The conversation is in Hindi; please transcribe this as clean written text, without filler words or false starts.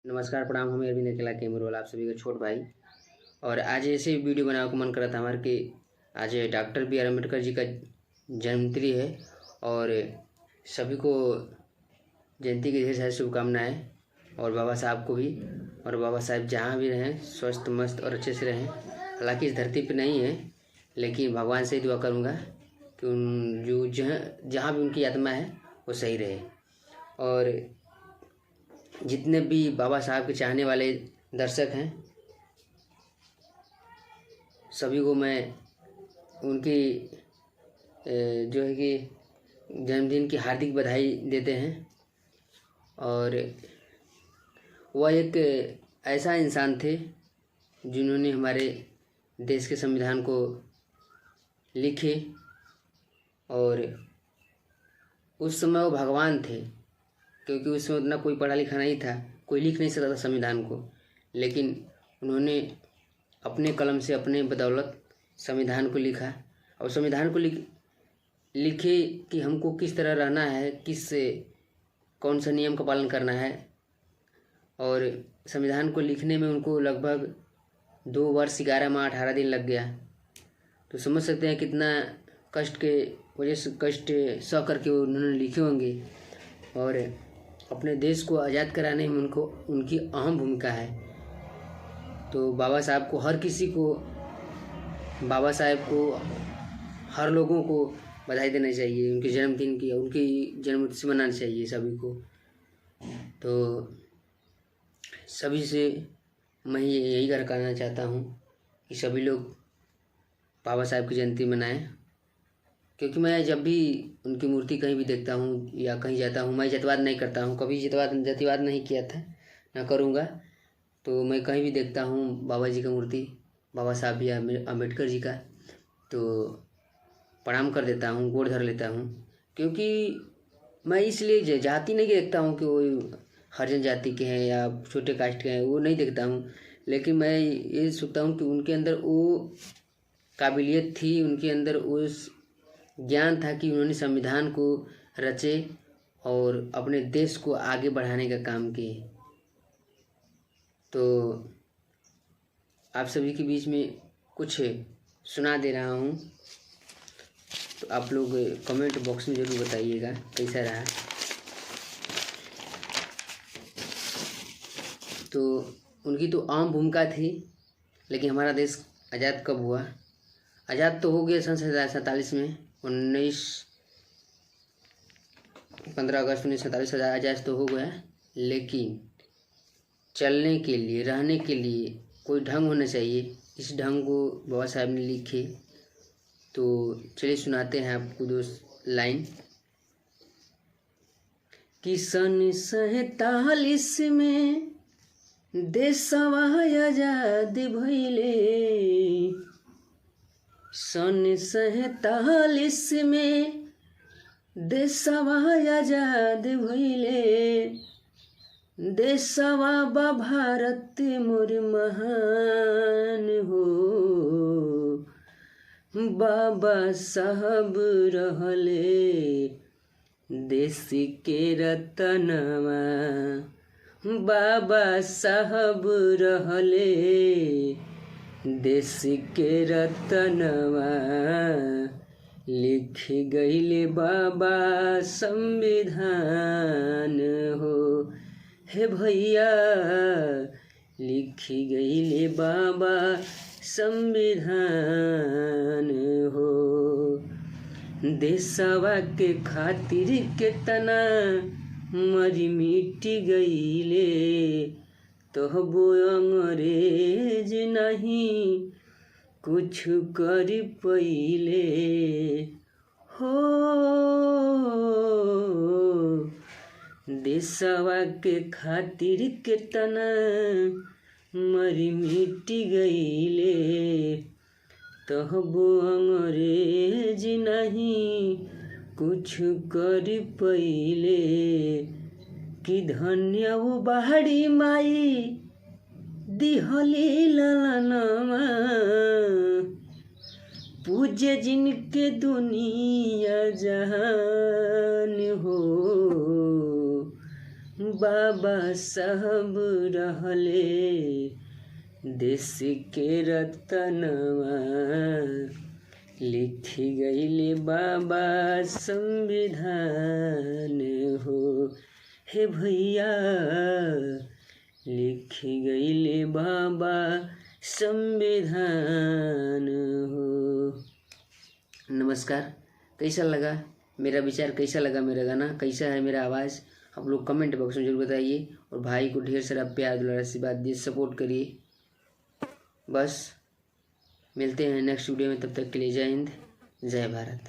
नमस्कार प्रणाम। हम अरविंद अकेला कैमरोल आप सभी का छोट भाई। और आज ऐसे वीडियो बनाने को मन करा था हमारे कि आज doctor B are Ambedkar ji का जन्मतिथि है और सभी को जयंती की ढेर सारी शुभकामनाएं। और बाबा साहब को भी, और बाबा साहब जहाँ भी रहें स्वस्थ मस्त और अच्छे से रहें। हालांकि इस धरती पर नहीं है, लेकिन भगवान से ही दुआ करूँगा कि उन जो जहाँ भी उनकी आत्मा है वो सही रहे। और जितने भी बाबा साहब के चाहने वाले दर्शक हैं सभी को मैं उनकी जो है कि जन्मदिन की हार्दिक बधाई देते हैं। और वह एक ऐसा इंसान थे जिन्होंने हमारे देश के संविधान को लिखे, और उस समय वो भगवान थे, क्योंकि उसमें उतना कोई पढ़ा लिखा नहीं था, कोई लिख नहीं सकता था संविधान को। लेकिन उन्होंने अपने कलम से, अपने बदौलत संविधान को लिखा। और संविधान को लिखे कि हमको किस तरह रहना है, कौन सा नियम का पालन करना है। और संविधान को लिखने में उनको लगभग 2 वर्ष 11 माह 18 दिन लग गया। तो समझ सकते हैं कितना कष्ट के वजह से कष्ट सह करके उन्होंने लिखे होंगे। और अपने देश को आज़ाद कराने में उनकी अहम भूमिका है। तो बाबा साहब को, बाबा साहब को हर लोगों को बधाई देना चाहिए उनके जन्मदिन की, और उनकी जन्मतिथि मनानी चाहिए सभी को। तो सभी से मैं यही कहना चाहता हूँ कि सभी लोग बाबा साहब की जयंती मनाएं। क्योंकि मैं जब भी उनकी मूर्ति कहीं भी देखता हूँ या कहीं जाता हूँ, मैं जातिवाद नहीं करता हूँ, कभी जातिवाद नहीं किया था, ना करूँगा। तो मैं कहीं भी देखता हूँ बाबा जी का मूर्ति, बाबा साहब बी आर अम्बेडकर जी का, तो प्रणाम कर देता हूँ, गोड़ धर लेता हूँ। क्योंकि मैं इसलिए जाति नहीं देखता हूँ कि वो हरिजन जाति के हैं या छोटे कास्ट के हैं, वो नहीं देखता हूँ। लेकिन मैं ये सोचता हूँ कि उनके अंदर वो काबिलियत थी, उनके अंदर उस ज्ञान था कि उन्होंने संविधान को रचे और अपने देश को आगे बढ़ाने का काम किए। तो आप सभी के बीच में कुछ सुना दे रहा हूँ, तो आप लोग कमेंट बॉक्स में ज़रूर बताइएगा कैसा रहा। तो उनकी तो आम भूमिका थी, लेकिन हमारा देश आज़ाद कब हुआ? आज़ाद तो हो गया सन 1947 में, 15 अगस्त 1947 आज़ाद तो हो गया। लेकिन चलने के लिए, रहने के लिए कोई ढंग होना चाहिए। इस ढंग को बाबा साहब ने लिखे। तो चलिए सुनाते हैं आपको 2 लाइन कि सन 47 में देशवा आजाद भइले। सन 47 में देशवा आजाद भइले। देशवा बा भारत मोर महान हो। बाबा साहब रहले देश के रतनवा। बाबा साहब रहले देश के रतनवा। लिख गईले बाबा संविधान हो। हे भैया लिख गईले बाबा संविधान हो। देशवा के खातिर केतना मरी मिटी गईले। तहबो अंग्रेज नहीं कुछ कर पइले हो। देशवा के खातिर केतना मरी मिटी गईले। तहबो अंग्रेज नहीं कुछ कर पइले। कि धन्य वो बाहरी माई दिहली ललनमा। पूज्य जिनके दुनिया जहान हो। बाबा साहब रहले देश के रतनवा, लिखी गईले बाबा संविधान हो। हे भैया लिखी गईले बाबा संविधान हो। नमस्कार, कैसा लगा मेरा विचार, कैसा लगा मेरा गाना, कैसा है मेरा आवाज़, आप लोग कमेंट बॉक्स में जरूर बताइए। और भाई को ढेर सारा प्यार दुलार आशीर्वाद दिए, सपोर्ट करिए। बस मिलते हैं नेक्स्ट वीडियो में, तब तक के लिए जय हिंद, जय भारत।